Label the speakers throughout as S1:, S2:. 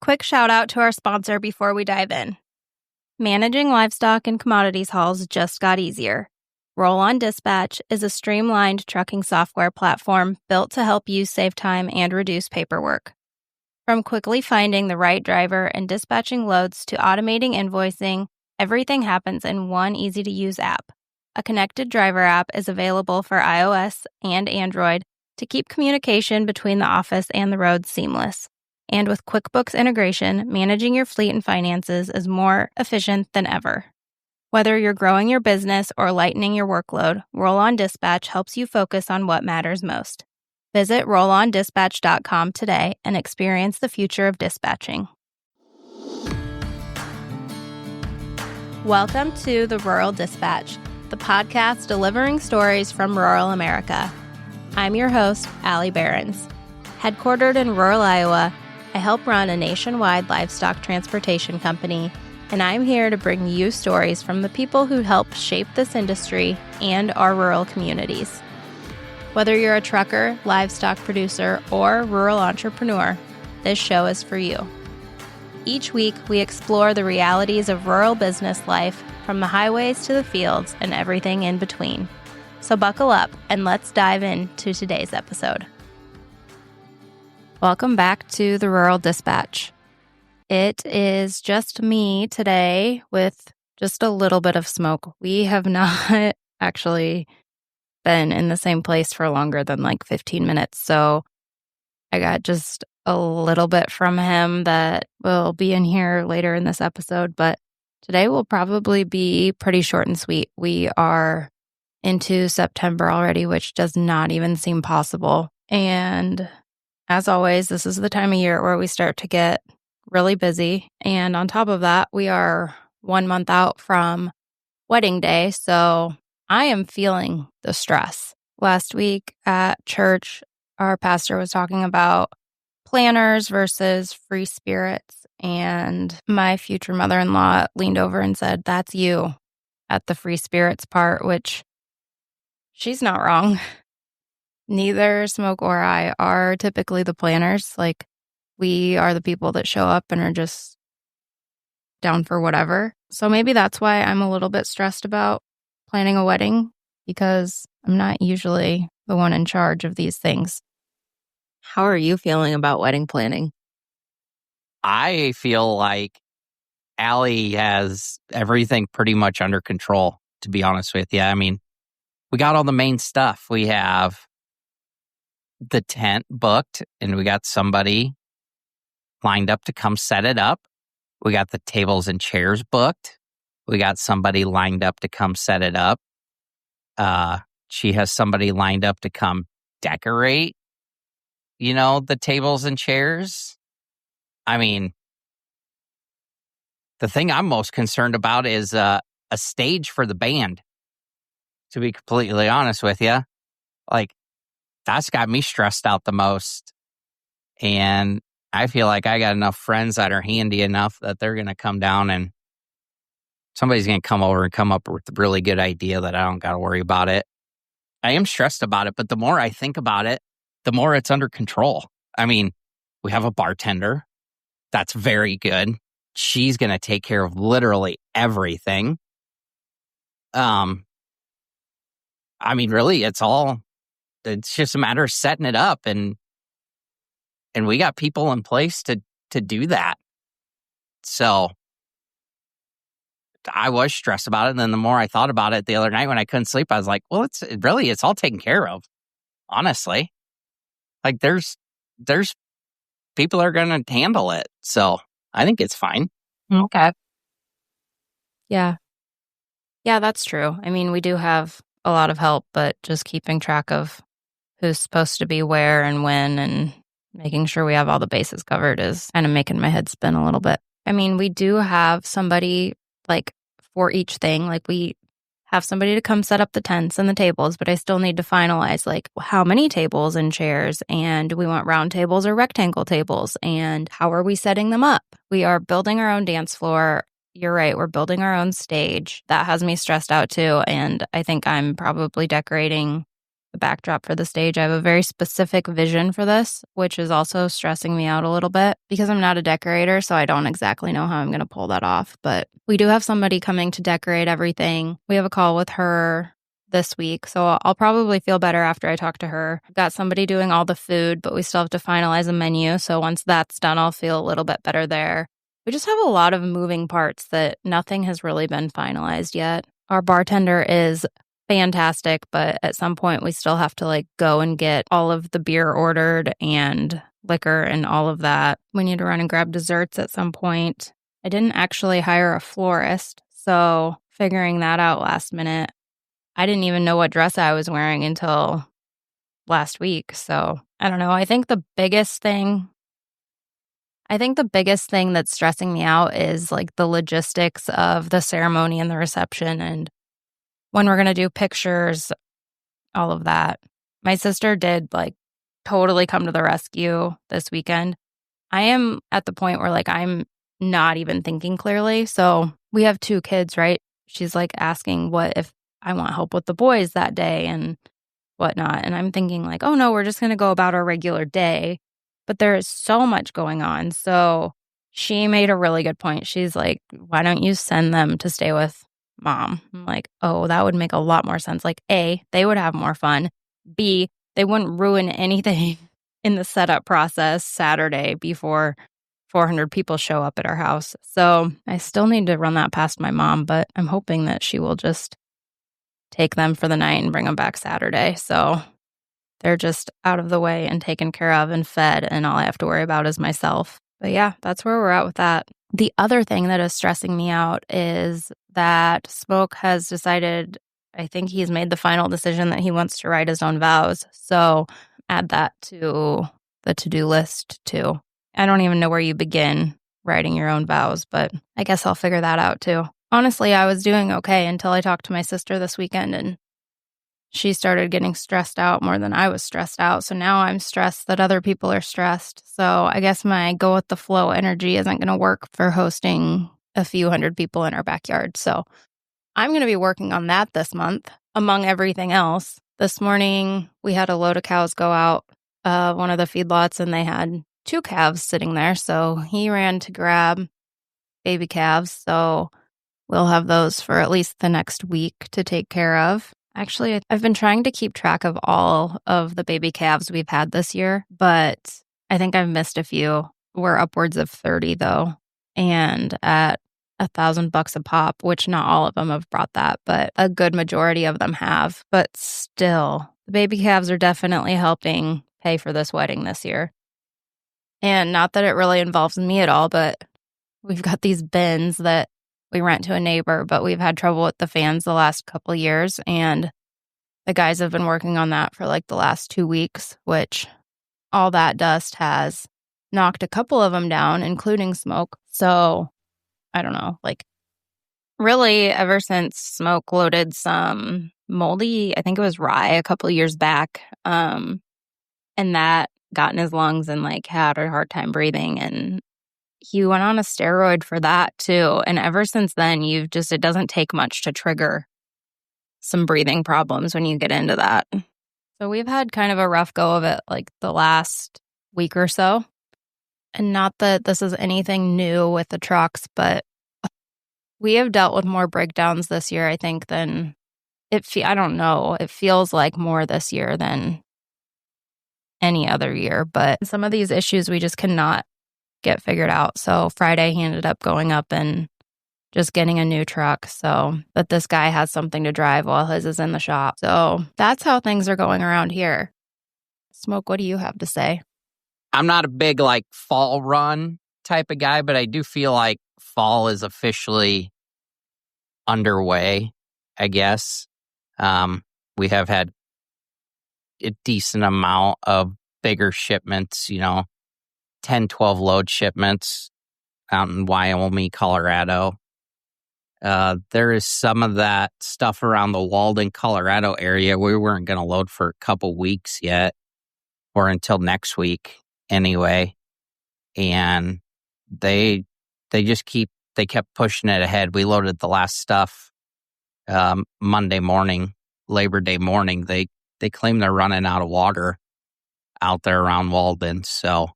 S1: quick shout out to our sponsor before we dive in. Managing livestock and commodities hauls just got easier. Roll On Dispatch is a streamlined trucking software platform built to help you save time and reduce paperwork. From quickly finding the right driver and dispatching loads to automating invoicing, everything happens in one easy-to-use app. A connected driver app is available for iOS and Android to keep communication between the office and the road seamless. And with QuickBooks integration, managing your fleet and finances is more efficient than ever. Whether you're growing your business or lightening your workload, Roll On Dispatch helps you focus on what matters most. Visit rollondispatch.com today and experience the future of dispatching. Welcome to the Rural Dispatch, the podcast delivering stories from rural America. I'm your host, Allie Behrens. Headquartered in rural Iowa, I help run a nationwide livestock transportation company, and I'm here to bring you stories from the people who help shape this industry and our rural communities. Whether you're a trucker, livestock producer, or rural entrepreneur, this show is for you. Each week, we explore the realities of rural business life, from the highways to the fields and everything in between. So buckle up and let's dive into today's episode. Welcome back to the Rural Dispatch. It is just me today with just a little bit of smoke. We have not actually been in the same place for longer than like 15 minutes. So I got just a little bit from him that will be in here later in this episode. But today will probably be pretty short and sweet. We are into September already, which does not even seem possible. And as always, this is the time of year where we start to get really busy. And on top of that, we are 1 month out from wedding day. So I am feeling the stress. Last week at church, our pastor was talking about planners versus free spirits. And my future mother-in-law leaned over and said, "That's you," at the free spirits part, which she's not wrong. Neither Smoke or I are typically the planners. Like, we are the people that show up and are just down for whatever. So maybe that's why I'm a little bit stressed about planning a wedding, because I'm not usually the one in charge of these things. How are you feeling about wedding planning?
S2: I feel like Allie has everything pretty much under control, to be honest with you. I mean, we got all the main stuff. We have the tent booked, and we got somebody lined up to come set it up. We got the tables and chairs booked. We got somebody lined up to come set it up. She has somebody lined up to come decorate, the tables and chairs. I mean, the thing I'm most concerned about is a stage for the band, to be completely honest with you. Like, that's got me stressed out the most. And I feel like I got enough friends that are handy enough that they're going to come down and somebody's going to come over and come up with a really good idea that I don't got to worry about it. I am stressed about it, but the more I think about it, the more it's under control. I mean, we have a bartender. That's very good. She's going to take care of literally everything. I mean, really, it's just a matter of setting it up, and we got people in place to do that. So I was stressed about it. And then the more I thought about it the other night when I couldn't sleep, I was like, well, it's all taken care of. Honestly, like there's people are going to handle it. So I think it's fine.
S1: Okay. Yeah, that's true. I mean, we do have a lot of help, but just keeping track of who's supposed to be where and when and making sure we have all the bases covered is kind of making my head spin a little bit. I mean, we do have somebody like for each thing. Like, we have somebody to come set up the tents and the tables, but I still need to finalize like how many tables and chairs, and do we want round tables or rectangle tables, and how are we setting them up? We are building our own dance floor. You're right, we're building our own stage. That has me stressed out too, and I think I'm probably decorating the backdrop for the stage. I have a very specific vision for this, which is also stressing me out a little bit because I'm not a decorator, so I don't exactly know how I'm going to pull that off. But we do have somebody coming to decorate everything. We have a call with her this week, so I'll probably feel better after I talk to her. I've got somebody doing all the food, but we still have to finalize a menu. So once that's done, I'll feel a little bit better there. We just have a lot of moving parts that nothing has really been finalized yet. Our bartender is fantastic, but at some point we still have to go and get all of the beer ordered and liquor and all of that. We need to run and grab desserts at some point. I didn't actually hire a florist, so figuring that out last minute. I didn't even know what dress I was wearing until last week. So I don't know. I think the biggest thing that's stressing me out is the logistics of the ceremony and the reception and when we're going to do pictures, all of that. My sister did totally come to the rescue this weekend. I am at the point where I'm not even thinking clearly. So we have 2 kids, right? She's asking what if I want help with the boys that day and whatnot. And I'm thinking oh no, we're just going to go about our regular day. But there is so much going on. So she made a really good point. She's like, why don't you send them to stay with mom? I'm like, oh, that would make a lot more sense. A, they would have more fun. B, they wouldn't ruin anything in the setup process Saturday before 400 people show up at our house. So I still need to run that past my mom, but I'm hoping that she will just take them for the night and bring them back Saturday. So they're just out of the way and taken care of and fed, and all I have to worry about is myself. But yeah, that's where we're at with that. The other thing that is stressing me out is that Smoke has decided, I think he's made the final decision that he wants to write his own vows. So add that to the to-do list too. I don't even know where you begin writing your own vows, but I guess I'll figure that out too. Honestly, I was doing okay until I talked to my sister this weekend and she started getting stressed out more than I was stressed out. So now I'm stressed that other people are stressed. So I guess my go with the flow energy isn't going to work for hosting a few hundred people in our backyard. So I'm going to be working on that this month, among everything else. This morning, we had a load of cows go out one of the feedlots, and they had 2 calves sitting there. So he ran to grab baby calves. So we'll have those for at least the next week to take care of. Actually, I've been trying to keep track of all of the baby calves we've had this year, but I think I've missed a few. We're upwards of 30 though, and at $1,000 a pop, which not all of them have brought that, but a good majority of them have. But still, the baby calves are definitely helping pay for this wedding this year. And not that it really involves me at all, but we've got these bins that we rent to a neighbor, but we've had trouble with the fans the last couple of years, and the guys have been working on that for the last 2 weeks, which all that dust has knocked a couple of them down, including Smoke. So I don't know, really ever since Smoke loaded some moldy, I think it was rye a couple of years back, and that got in his lungs and had a hard time breathing, and he went on a steroid for that too. And ever since then, it doesn't take much to trigger some breathing problems when you get into that. So we've had kind of a rough go of it the last week or so. And not that this is anything new with the trucks, but we have dealt with more breakdowns this year, I think, than I don't know. It feels like more this year than any other year. But some of these issues we just cannot get figured out. So Friday he ended up going up and just getting a new truck so that this guy has something to drive while his is in the shop. So that's how things are going around here. Smoke, what do you have to say?
S2: I'm not a big fall run type of guy, but I do feel like fall is officially underway, I guess. We have had a decent amount of bigger shipments, 10, 12 load shipments out in Wyoming, Colorado. There is some of that stuff around the Walden, Colorado area. We weren't going to load for a couple weeks yet, or until next week anyway. And they kept pushing it ahead. We loaded the last stuff Monday morning, Labor Day morning. They they claim they're running out of water out there around Walden. So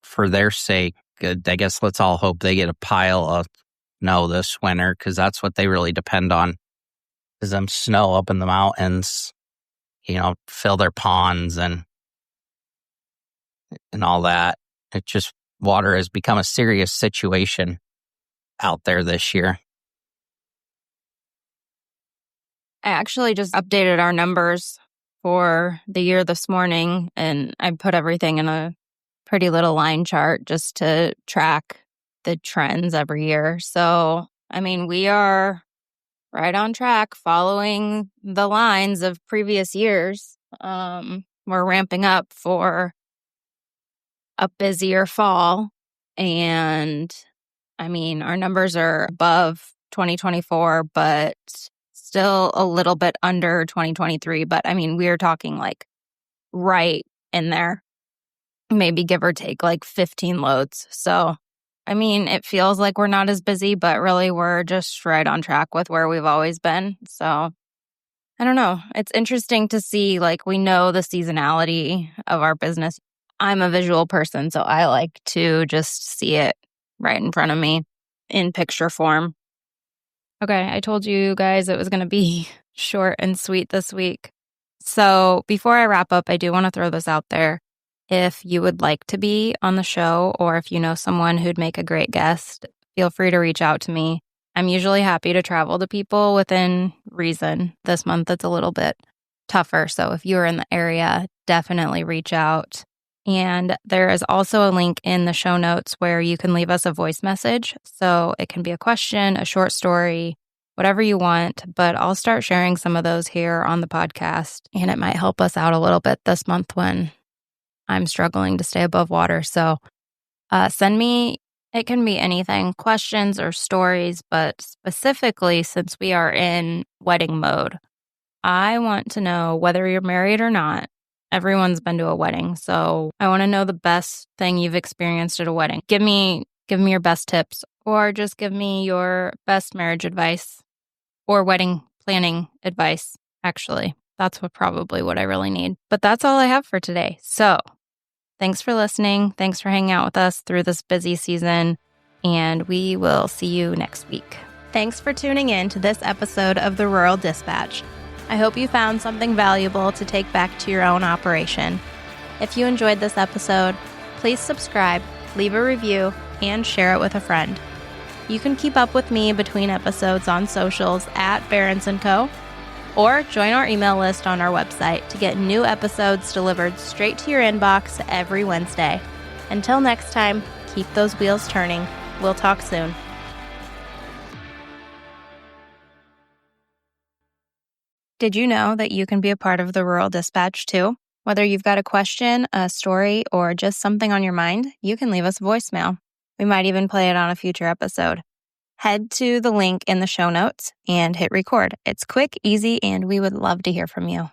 S2: for their sake, I guess let's all hope they get a pile of snow this winter, because that's what they really depend on, is them snow up in the mountains, fill their ponds and all that. It just, water has become a serious situation out there this year.
S1: I actually just updated our numbers for the year this morning, and I put everything in a pretty little line chart just to track the trends every year. So, I mean, we are right on track following the lines of previous years. We're ramping up for a busier fall, and I mean, our numbers are above 2024, but still a little bit under 2023. But I mean, we're talking like right in there, maybe give or take like 15 loads. So, I mean, it feels like we're not as busy, but really we're just right on track with where we've always been. So, I don't know. It's interesting to see, like, we know the seasonality of our business. I'm a visual person, so I like to just see it right in front of me in picture form. Okay, I told you guys it was going to be short and sweet this week. So before I wrap up, I do want to throw this out there. If you would like to be on the show, or if you know someone who'd make a great guest, feel free to reach out to me. I'm usually happy to travel to people within reason. This month it's a little bit tougher. So if you're in the area, definitely reach out. And there is also a link in the show notes where you can leave us a voice message. So it can be a question, a short story, whatever you want. But I'll start sharing some of those here on the podcast. And it might help us out a little bit this month when I'm struggling to stay above water. So send me, it can be anything, questions or stories. But specifically, since we are in wedding mode, I want to know whether you're married or not. Everyone's been to a wedding, so I want to know the best thing you've experienced at a wedding. Give me your best tips, or just give me your best marriage advice or wedding planning advice. Actually, that's probably what I really need. But that's all I have for today. So, thanks for listening. Thanks for hanging out with us through this busy season, and we will see you next week. Thanks for tuning in to this episode of the Rural Dispatch. I hope you found something valuable to take back to your own operation. If you enjoyed this episode, please subscribe, leave a review, and share it with a friend. You can keep up with me between episodes on socials at Barons & Co., or join our email list on our website to get new episodes delivered straight to your inbox every Wednesday. Until next time, keep those wheels turning. We'll talk soon. Did you know that you can be a part of the Rural Dispatch too? Whether you've got a question, a story, or just something on your mind, you can leave us a voicemail. We might even play it on a future episode. Head to the link in the show notes and hit record. It's quick, easy, and we would love to hear from you.